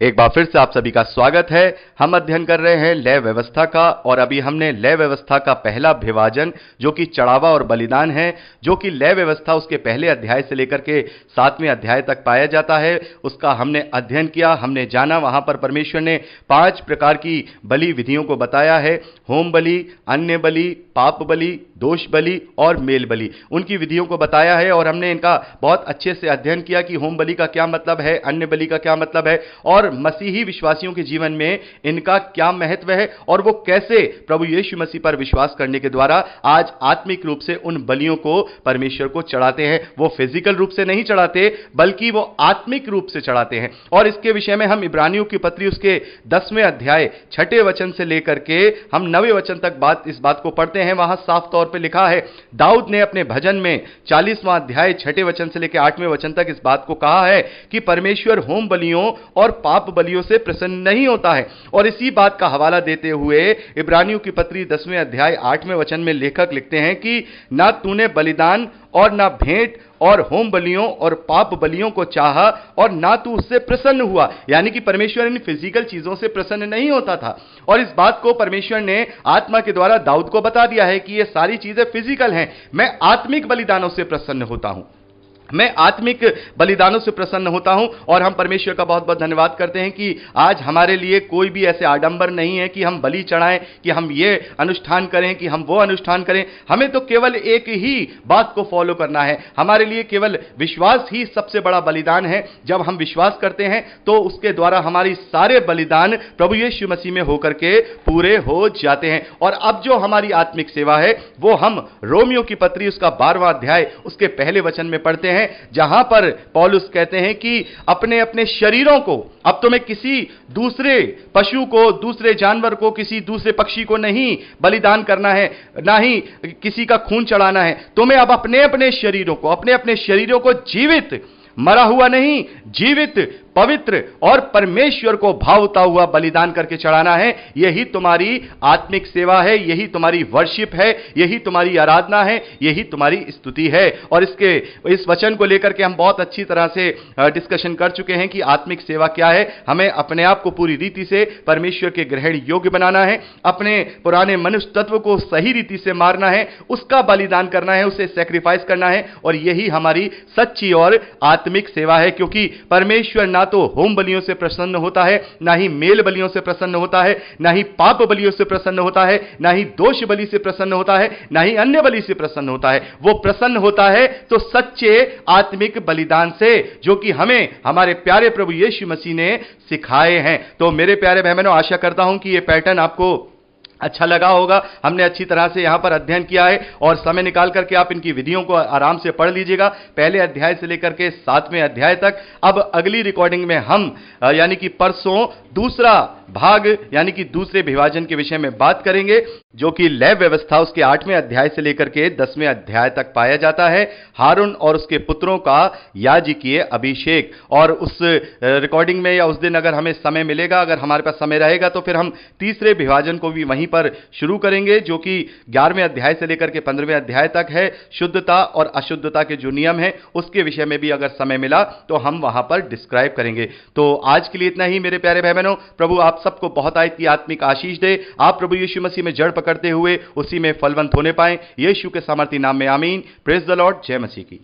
एक बार फिर से आप सभी का स्वागत है। हम अध्ययन कर रहे हैं लय व्यवस्था का और अभी हमने लय व्यवस्था का पहला विभाजन जो कि चढ़ावा और बलिदान है, जो कि लय व्यवस्था उसके पहले अध्याय से लेकर के 7वें अध्याय तक पाया जाता है, उसका हमने अध्ययन किया, हमने जाना। वहां पर परमेश्वर ने 5 प्रकार की बलि विधियों को बताया है। होम बलि, अन्य बलि, पाप बलि, दोष बलि और मेल बलि, उनकी विधियों को बताया है और हमने इनका बहुत अच्छे से अध्ययन किया कि होम बलि का क्या मतलब है, अन्य बलि का क्या मतलब है और मसीही विश्वासियों के जीवन में इनका क्या महत्व है और वो कैसे प्रभु यीशु मसीह पर विश्वास करने के द्वारा आज आत्मिक रूप से उन बलियों को परमेश्वर को चढ़ाते हैं। वो फिजिकल रूप से नहीं चढ़ाते बल्कि वो आत्मिक रूप से चढ़ाते हैं। और इसके विषय में हम इब्रानियों की पत्री उसके 10वें अध्याय 6ठे वचन से लेकर के हम 9वें वचन तक इस बात को पढ़ते हैं। वहां साफ तौर पे लिखा है, दाऊद ने अपने भजन में 40वां अध्याय 6ठे वचन से लेकर 8वें वचन तक इस बात को कहा है कि परमेश्वर होम बलियों और पाप बलियों से प्रसन्न नहीं होता है। और इसी बात का हवाला देते हुए इब्रानियों की पत्री 10वें अध्याय 8वें वचन में लेखक लिखते हैं कि ना तूने बलिदान और ना भेंट और होम बलियों और पाप बलियों को चाहा और ना तू उससे प्रसन्न हुआ। यानी कि परमेश्वर इन फिजिकल चीजों से प्रसन्न नहीं होता था। और इस बात को परमेश्वर ने आत्मा के द्वारा दाऊद को बता दिया है कि ये सारी चीजें फिजिकल हैं, मैं आत्मिक बलिदानों से प्रसन्न होता हूं, मैं आत्मिक बलिदानों से प्रसन्न होता हूं। और हम परमेश्वर का बहुत बहुत धन्यवाद करते हैं कि आज हमारे लिए कोई भी ऐसे आडंबर नहीं है कि हम बलि चढ़ाएं, कि हम ये अनुष्ठान करें, कि हम वो अनुष्ठान करें। हमें तो केवल एक ही बात को फॉलो करना है। हमारे लिए केवल विश्वास ही सबसे बड़ा बलिदान है। जब हम विश्वास करते हैं तो उसके द्वारा हमारी सारे बलिदान प्रभु यीशु मसीह में होकर के पूरे हो जाते हैं। और अब जो हमारी आत्मिक सेवा है वो हम रोमियो की पत्री उसका 12वां अध्याय उसके पहले वचन में पढ़ते हैं, जहां पर पौलुस कहते हैं कि अपने अपने शरीरों को, अब तुम्हें किसी दूसरे पशु को, दूसरे जानवर को, किसी दूसरे पक्षी को नहीं बलिदान करना है, ना ही किसी का खून चढ़ाना है। तुम्हें अब अपने अपने शरीरों को जीवित, मरा हुआ नहीं, जीवित, पवित्र और परमेश्वर को भावता हुआ बलिदान करके चढ़ाना है। यही तुम्हारी आत्मिक सेवा है, यही तुम्हारी वर्शिप है, यही तुम्हारी आराधना है, यही तुम्हारी स्तुति है। और इस वचन को लेकर के हम बहुत अच्छी तरह से डिस्कशन कर चुके हैं कि आत्मिक सेवा क्या है। हमें अपने आप को पूरी रीति से परमेश्वर के ग्रहण योग्य बनाना है, अपने पुराने मनुष्य तत्व को सही रीति से मारना है, उसका बलिदान करना है, उसे सैक्रिफाइस करना है। और यही हमारी सच्ची और आत्मिक सेवा है, क्योंकि परमेश्वर ना तो होम बलियों से प्रसन्न होता है, ना ही मेल बलियों से प्रसन्न होता है, ना ही पाप बलियों से प्रसन्न होता है, ना ही दोष बलि से प्रसन्न होता है, ना ही अन्य बलि से प्रसन्न होता है। वो प्रसन्न होता है तो सच्चे आत्मिक बलिदान से, जो कि हमें हमारे प्यारे प्रभु यीशु मसीह ने सिखाए हैं। तो मेरे प्यारे बहनों, आशा करता हूं कि यह पैटर्न आपको अच्छा लगा होगा। हमने अच्छी तरह से यहां पर अध्ययन किया है और समय निकाल करके आप इनकी विधियों को आराम से पढ़ लीजिएगा, पहले अध्याय से लेकर के 7वें अध्याय तक। अब अगली रिकॉर्डिंग में हम यानी कि परसों दूसरा भाग यानी कि दूसरे विभाजन के विषय में बात करेंगे, जो कि लय व्यवस्था उसके 8वें अध्याय से लेकर के 10वें अध्याय तक पाया जाता है। हारून और उसके पुत्रों का याजकीय अभिषेक। और उस रिकॉर्डिंग में या उस दिन अगर हमें समय मिलेगा, अगर हमारे पास समय रहेगा, तो फिर हम तीसरे विभाजन को भी वहीं पर शुरू करेंगे, जो कि 11वें अध्याय से लेकर के 15वें अध्याय तक है। शुद्धता और अशुद्धता के जो नियम है उसके विषय में भी अगर समय मिला तो हम वहां पर डिस्क्राइब करेंगे। तो आज के लिए इतना ही मेरे प्यारे भाई बहनों। प्रभु आप सबको बहुत की आत्मिक आशीष दे। आप प्रभु यीशु मसीह में जड़ पकड़ते हुए उसी में फलवंत होने पाए। यीशु के सामर्थी नाम में आमीन। Praise the Lord. जय मसीह की।